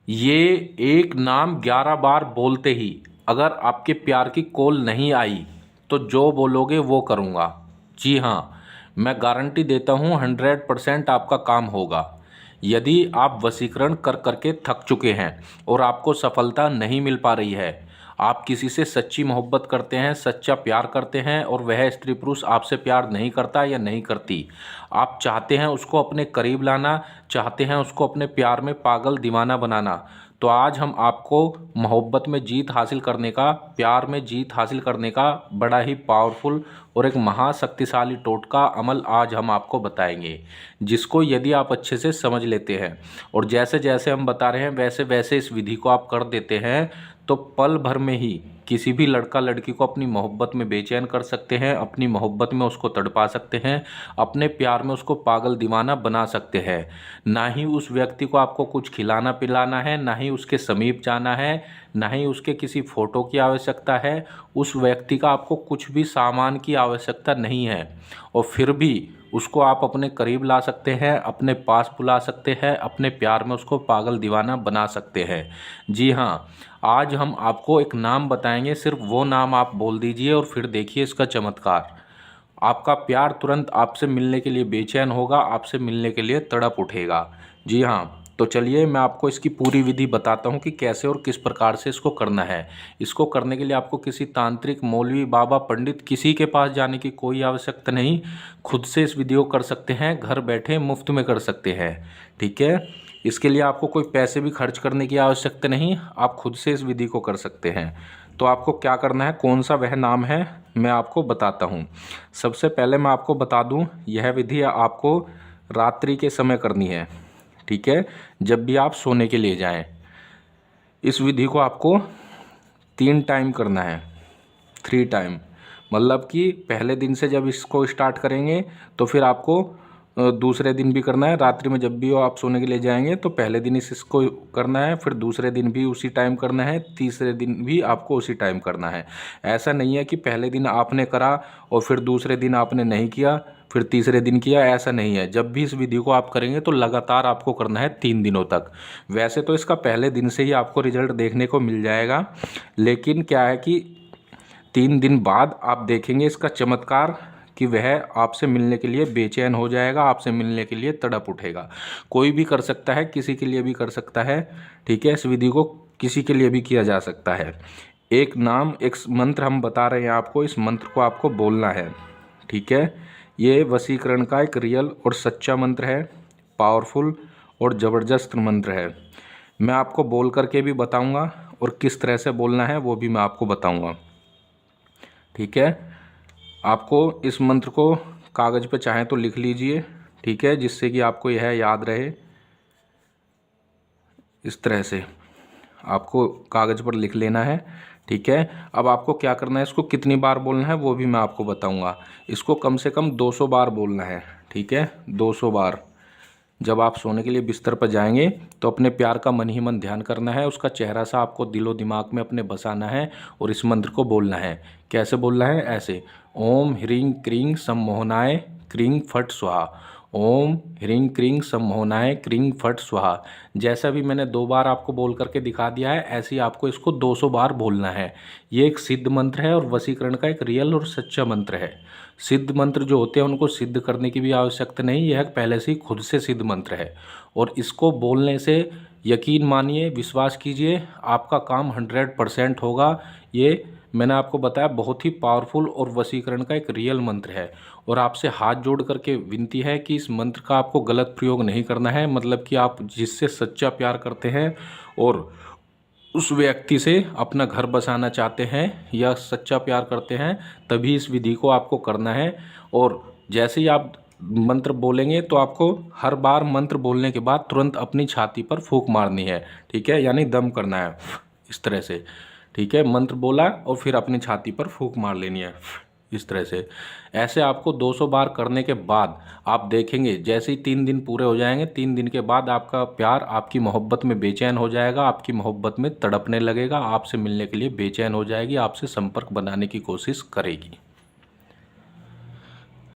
ये एक नाम 11 बार बोलते ही अगर आपके प्यार की कॉल नहीं आई तो जो बोलोगे वो करूँगा। जी हाँ, मैं गारंटी देता हूँ 100% आपका काम होगा। यदि आप वशीकरण कर करके थक चुके हैं और आपको सफलता नहीं मिल पा रही है, आप किसी से सच्ची मोहब्बत करते हैं, सच्चा प्यार करते हैं और वह स्त्री पुरुष आपसे प्यार नहीं करता या नहीं करती, आप चाहते हैं उसको अपने करीब लाना, चाहते हैं उसको अपने प्यार में पागल दीवाना बनाना, तो आज हम आपको मोहब्बत में जीत हासिल करने का, प्यार में जीत हासिल करने का बड़ा ही पावरफुल और एक महाशक्तिशाली टोटका अमल आज हम आपको बताएंगे, जिसको यदि आप अच्छे से समझ लेते हैं और जैसे जैसे हम बता रहे हैं वैसे वैसे इस विधि को आप कर देते हैं तो पल भर में ही किसी भी लड़का लड़की को अपनी मोहब्बत में बेचैन कर सकते हैं, अपनी मोहब्बत में उसको तड़पा सकते हैं, अपने प्यार में उसको पागल दीवाना बना सकते हैं। ना ही उस व्यक्ति को आपको कुछ खिलाना पिलाना है, ना ही उसके समीप जाना है, ना ही उसके किसी फ़ोटो की आवश्यकता है, उस व्यक्ति का आपको कुछ भी सामान की आवश्यकता नहीं है और फिर भी उसको आप अपने करीब ला सकते हैं, अपने पास बुला सकते हैं, अपने प्यार में उसको पागल दीवाना बना सकते हैं। जी हाँ, आज हम आपको एक नाम बताएंगे, सिर्फ वो नाम आप बोल दीजिए और फिर देखिए इसका चमत्कार। आपका प्यार तुरंत आपसे मिलने के लिए बेचैन होगा, आपसे मिलने के लिए तड़प उठेगा। जी हाँ, तो चलिए मैं आपको इसकी पूरी विधि बताता हूँ कि कैसे और किस प्रकार से इसको करना है। इसको करने के लिए आपको किसी तांत्रिक, मौलवी, बाबा, पंडित किसी के पास जाने की कोई आवश्यकता नहीं। खुद से इस विधि को कर सकते हैं, घर बैठे मुफ्त में कर सकते हैं। ठीक है, इसके लिए आपको कोई पैसे भी खर्च करने की आवश्यकता नहीं, आप खुद से इस विधि को कर सकते हैं। तो आपको क्या करना है, कौन सा वह नाम है, मैं आपको बताता हूँ। सबसे पहले मैं आपको बता दूँ, यह विधि आपको रात्रि के समय करनी है। ठीक है, जब भी आप सोने के लिए जाएं। इस विधि को आपको 3 टाइम करना है, 3 टाइम। मतलब कि पहले दिन से जब इसको स्टार्ट करेंगे तो फिर आपको दूसरे दिन भी करना है। रात्रि में जब भी हो आप सोने के लिए जाएंगे तो पहले दिन इसको करना है, फिर दूसरे दिन भी उसी टाइम करना है, तीसरे दिन भी आपको उसी टाइम करना है। ऐसा नहीं है कि पहले दिन आपने करा और फिर दूसरे दिन आपने नहीं किया, फिर तीसरे दिन किया, ऐसा नहीं है। जब भी इस विधि को आप करेंगे तो लगातार आपको करना है 3 दिनों तक। वैसे तो इसका पहले दिन से ही आपको रिजल्ट देखने को मिल जाएगा, लेकिन क्या है कि 3 दिन बाद आप देखेंगे इसका चमत्कार कि वह आपसे मिलने के लिए बेचैन हो जाएगा, आपसे मिलने के लिए तड़प उठेगा। कोई भी कर सकता है, किसी के लिए भी कर सकता है। ठीक है, इस विधि को किसी के लिए भी किया जा सकता है। एक नाम, एक मंत्र हम बता रहे हैं आपको, इस मंत्र को आपको बोलना है। ठीक है, ये वशीकरण का एक रियल और सच्चा मंत्र है, पावरफुल और ज़बरदस्त मंत्र है। मैं आपको बोल करके भी बताऊंगा और किस तरह से बोलना है वो भी मैं आपको बताऊंगा। ठीक है, आपको इस मंत्र को कागज़ पे चाहें तो लिख लीजिए। ठीक है, जिससे कि आपको यह याद रहे। इस तरह से आपको कागज़ पर लिख लेना है। ठीक है, अब आपको क्या करना है, इसको कितनी बार बोलना है वो भी मैं आपको बताऊंगा। इसको कम से कम 200 बार बोलना है। ठीक है, 200 बार। जब आप सोने के लिए बिस्तर पर जाएंगे तो अपने प्यार का मन ही मन ध्यान करना है, उसका चेहरा सा आपको दिलो दिमाग में अपने बसाना है और इस मंत्र को बोलना है। कैसे बोलना है, ऐसे, ओम ह्रीं क्रीं सम्मोहनाय क्रीं फट स्वाहा। ओम ह्रीं क्रीं सम्मोहनाय क्रीं फट स्वाहा। जैसा भी मैंने 2 बार आपको बोल करके दिखा दिया है, ऐसे ही आपको इसको 200 बार बोलना है। ये एक सिद्ध मंत्र है और वशीकरण का एक रियल और सच्चा मंत्र है। सिद्ध मंत्र जो होते हैं उनको सिद्ध करने की भी आवश्यकता नहीं, यह पहले से ही खुद से सिद्ध मंत्र है और इसको बोलने से यकीन मानिए, विश्वास कीजिए, आपका काम 100% होगा। ये मैंने आपको बताया बहुत ही पावरफुल और वशीकरण का एक रियल मंत्र है और आपसे हाथ जोड़ करके विनती है कि इस मंत्र का आपको गलत प्रयोग नहीं करना है। मतलब कि आप जिससे सच्चा प्यार करते हैं और उस व्यक्ति से अपना घर बसाना चाहते हैं या सच्चा प्यार करते हैं, तभी इस विधि को आपको करना है। और जैसे ही आप मंत्र बोलेंगे तो आपको हर बार मंत्र बोलने के बाद तुरंत अपनी छाती पर फूंक मारनी है। ठीक है, यानी दम करना है इस तरह से। ठीक है, मंत्र बोला और फिर अपनी छाती पर फूंक मार लेनी है इस तरह से। ऐसे आपको 200 बार करने के बाद आप देखेंगे जैसे ही 3 दिन पूरे हो जाएंगे, 3 दिन के बाद आपका प्यार आपकी मोहब्बत में बेचैन हो जाएगा, आपकी मोहब्बत में तड़पने लगेगा, आपसे मिलने के लिए बेचैन हो जाएगी, आपसे संपर्क बनाने की कोशिश करेगी।